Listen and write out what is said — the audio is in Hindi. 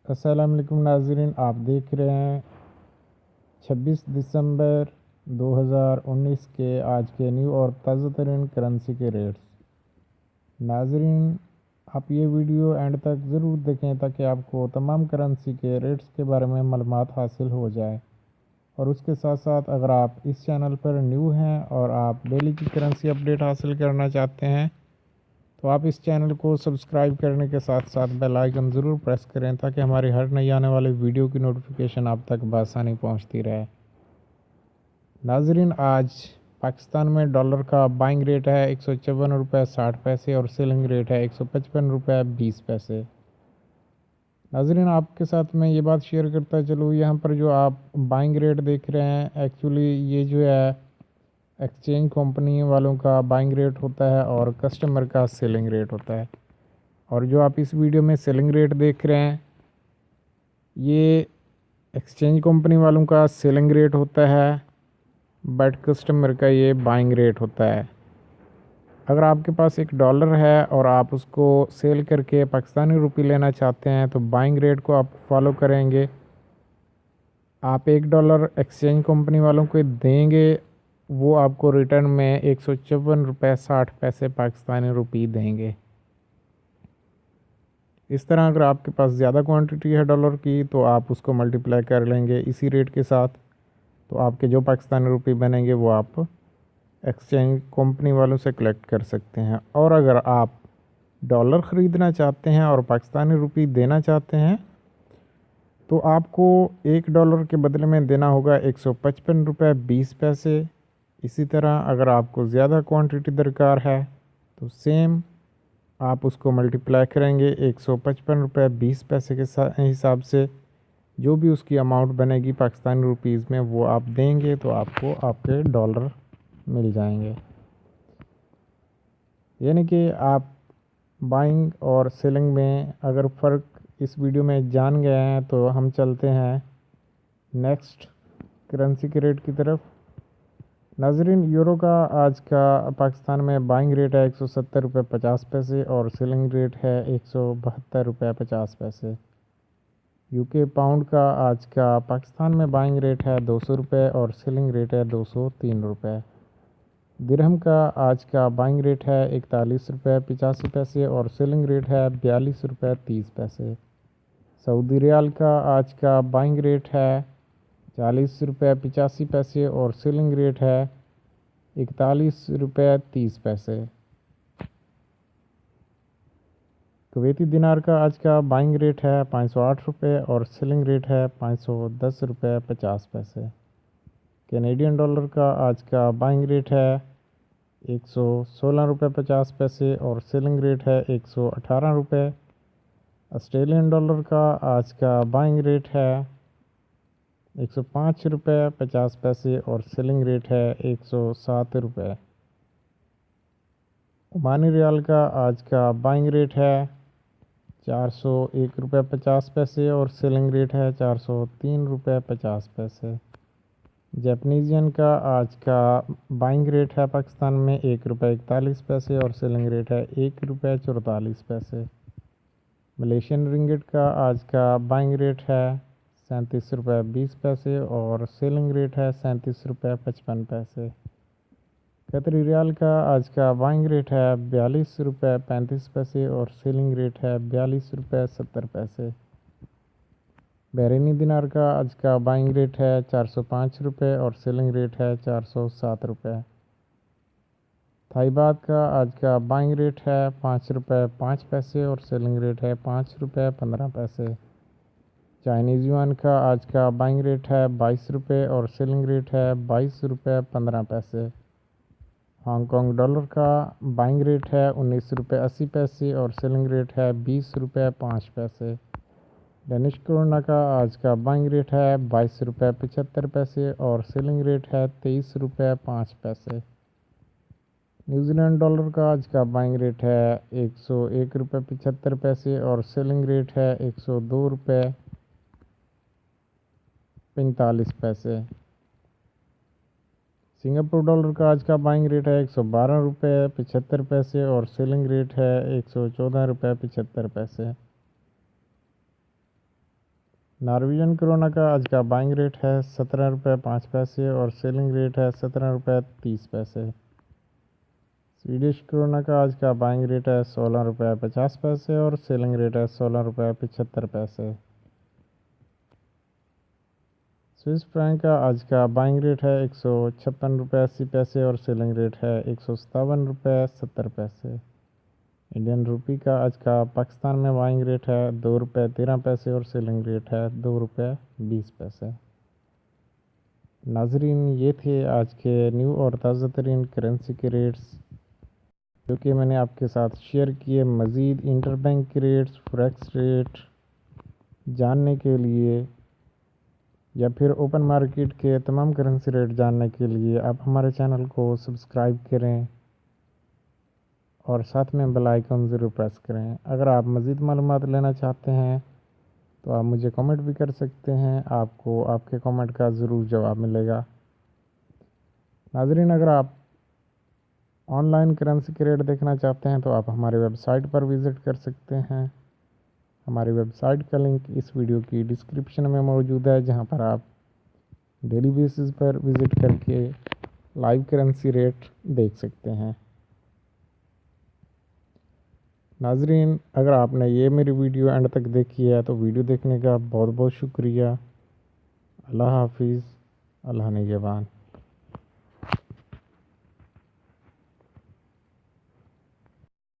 अस्सलाम वालेकुम नाज़रीन, आप देख रहे हैं 26 दिसंबर 2019 के आज के न्यू और ताज़ा तरीन करेंसी के रेट्स। नाज़रीन, आप ये वीडियो एंड तक ज़रूर देखें ताकि आपको तमाम करेंसी के रेट्स के बारे में मालूमात हासिल हो जाए। और उसके साथ साथ अगर आप इस चैनल पर न्यू हैं और आप डेली की करेंसी अपडेट हासिल करना चाहते हैं तो आप इस चैनल को सब्सक्राइब करने के साथ साथ बेल आइकन ज़रूर प्रेस करें ताकि हमारी हर नई आने वाली वीडियो की नोटिफिकेशन आप तक बआसानी पहुंचती रहे। नाजरीन, आज पाकिस्तान में डॉलर का बाइंग रेट है 154 रुपये 60 पैसे और सेलिंग रेट है 155 रुपये 20 पैसे। नाजरीन, आपके साथ मैं ये बात शेयर करता चलूँ, यहाँ पर जो आप बाइंग रेट देख रहे हैं एक्चुअली ये जो है एक्सचेंज कंपनी वालों का बाइंग रेट होता है और कस्टमर का सेलिंग रेट होता है। और जो आप इस वीडियो में सेलिंग रेट देख रहे हैं ये एक्सचेंज कंपनी वालों का सेलिंग रेट होता है, बट कस्टमर का ये बाइंग रेट होता है। अगर आपके पास $1 है और आप उसको सेल करके पाकिस्तानी रुपये लेना चाहते हैं तो बाइंग रेट को आप फॉलो करेंगे। आप $1 एक्सचेंज कंपनी वालों को देंगे, वो आपको रिटर्न में 154 रुपये 60 पैसे पाकिस्तानी रुपये देंगे। इस तरह अगर आपके पास ज़्यादा क्वांटिटी है डॉलर की तो आप उसको मल्टीप्लाई कर लेंगे इसी रेट के साथ, तो आपके जो पाकिस्तानी रुपये बनेंगे वो आप एक्सचेंज कंपनी वालों से कलेक्ट कर सकते हैं। और अगर आप डॉलर ख़रीदना चाहते हैं और पाकिस्तानी रुपये देना चाहते हैं तो आपको $1 के बदले में देना होगा 155 रुपये 20 पैसे। इसी तरह अगर आपको ज़्यादा क्वांटिटी दरकार है तो सेम आप उसको मल्टीप्लाई करेंगे 155 रुपये 20 पैसे के हिसाब से, जो भी उसकी अमाउंट बनेगी पाकिस्तानी रुपीज़ में वो आप देंगे तो आपको आपके डॉलर मिल जाएंगे। यानी कि आप बाइंग और सेलिंग में अगर फ़र्क इस वीडियो में जान गए हैं तो हम चलते हैं नेक्स्ट करेंसी के रेट की तरफ। नाजरीन, यूरो का आज का पाकिस्तान में बाइंग रेट है 170 रुपये 50 पैसे और सेलिंग रेट है 172 रुपये 50 पैसे। यूके पाउंड का आज का पाकिस्तान में बाइंग रेट है 200 रुपये और सेलिंग रेट है 203 रुपये। दिरहम का आज का बाइंग रेट है 41 रुपये 85 पैसे और सेलिंग रेट है 42 रुपये 30 पैसे। सऊदी रियाल का आज का बाइंग रेट है 40 रुपये 85 पैसे और सेलिंग रेट है 41 रुपये 30 पैसे। कुवैती दिनार का आज का बाइंग रेट है 508 रुपये और सेलिंग रेट है 510 रुपये 50 पैसे। कैनेडियन डॉलर का आज का बाइंग रेट है 116 रुपये 50 पैसे और सेलिंग रेट है 118 रुपये। ऑस्ट्रेलियन डॉलर का आज का बाइंग रेट है 105 रुपये 50 पैसे और सेलिंग रेट है 107 रुपये। ओमानी रियाल का आज का बाइंग रेट है 401 रुपये 50 पैसे और सेलिंग रेट है 403 रुपये 50 पैसे। जापानीज येन का आज का बाइंग रेट है पाकिस्तान में $1 41 और सेलिंग रेट है $1 44 मलेशियन रिंगिट का आज का बाइंग रेट है 37 रुपये 20 पैसे और सेलिंग रेट है 37 रुपये 55 पैसे। कतरी रियाल का आज का बाइंग रेट है 42 रुपये 35 पैसे और सेलिंग रेट है 42 रुपये 70 पैसे। बहरीनी दिनार का आज का बाइंग रेट है 405 रुपये और सेलिंग रेट है 407 रुपये। थाई बात का आज का बाइंग रेट है 5 रुपये 5 पैसे और सेलिंग रेट है 5 रुपये 15 पैसे। चाइनीज़ युआन का आज का बाइंग रेट है 22 रुपये और सेलिंग रेट है 22 रुपये 15 पैसे। हांगकांग डॉलर का बाइंग रेट है 19 रुपये 80 पैसे और सेलिंग रेट है 20 रुपये 5 पैसे। डेनिश क्रोना का आज का बाइंग रेट है 22 रुपये 75 पैसे और सेलिंग रेट है 23 रुपये 5 पैसे। न्यूजीलैंड डॉलर का आज का बाइंग रेट है 101 रुपये 75 पैसे और सेलिंग रेट है 102 रुपये 45 पैसे। सिंगापुर डॉलर का आज का बाइंग रेट है 112 रुपये 75 पैसे और सेलिंग रेट है 114 रुपये 75 पैसे। नॉर्वेजियन क्रोना का आज का बाइंग रेट है 17 रुपये 5 पैसे और सेलिंग रेट है 17 रुपये 30 पैसे। स्वीडिश क्रोना का आज का बाइंग रेट है 16 रुपये 50 पैसे और सेलिंग रेट है 16 रुपये 75 पैसे। स्विस फ्रैंक का आज का बाइंग रेट है 156 रुपये 80 पैसे और सेलिंग रेट है 157 रुपये 70 पैसे। इंडियन रुपी का आज का पाकिस्तान में बाइंग रेट है 2 रुपये 13 पैसे और सेलिंग रेट है 2 रुपये 20 पैसे। नाजरीन, ये थे आज के न्यू और ताज़ा तरीन करेंसी के रेट्स जो कि मैंने आपके साथ शेयर किए। मज़ीद इंटरबैंक के रेट्स, फॉरेक्स रेट जानने के लिए या फिर ओपन मार्केट के तमाम करेंसी रेट जानने के लिए आप हमारे चैनल को सब्सक्राइब करें और साथ में बेल आइकन ज़रूर प्रेस करें। अगर आप मज़ीद मालूमात लेना चाहते हैं तो आप मुझे कमेंट भी कर सकते हैं, आपको आपके कमेंट का ज़रूर जवाब मिलेगा। नाजरीन, अगर आप ऑनलाइन करेंसी के रेट देखना चाहते हैं तो आप हमारी वेबसाइट पर विज़िट कर सकते हैं। हमारी वेबसाइट का लिंक इस वीडियो की डिस्क्रिप्शन में मौजूद है, जहां पर आप डेली बेसिस पर विज़िट करके लाइव करेंसी रेट देख सकते हैं। नाजरीन, अगर आपने ये मेरी वीडियो एंड तक देखी है तो वीडियो देखने का बहुत बहुत शुक्रिया। अल्लाह हाफिज़। अल्लाह निगहबान।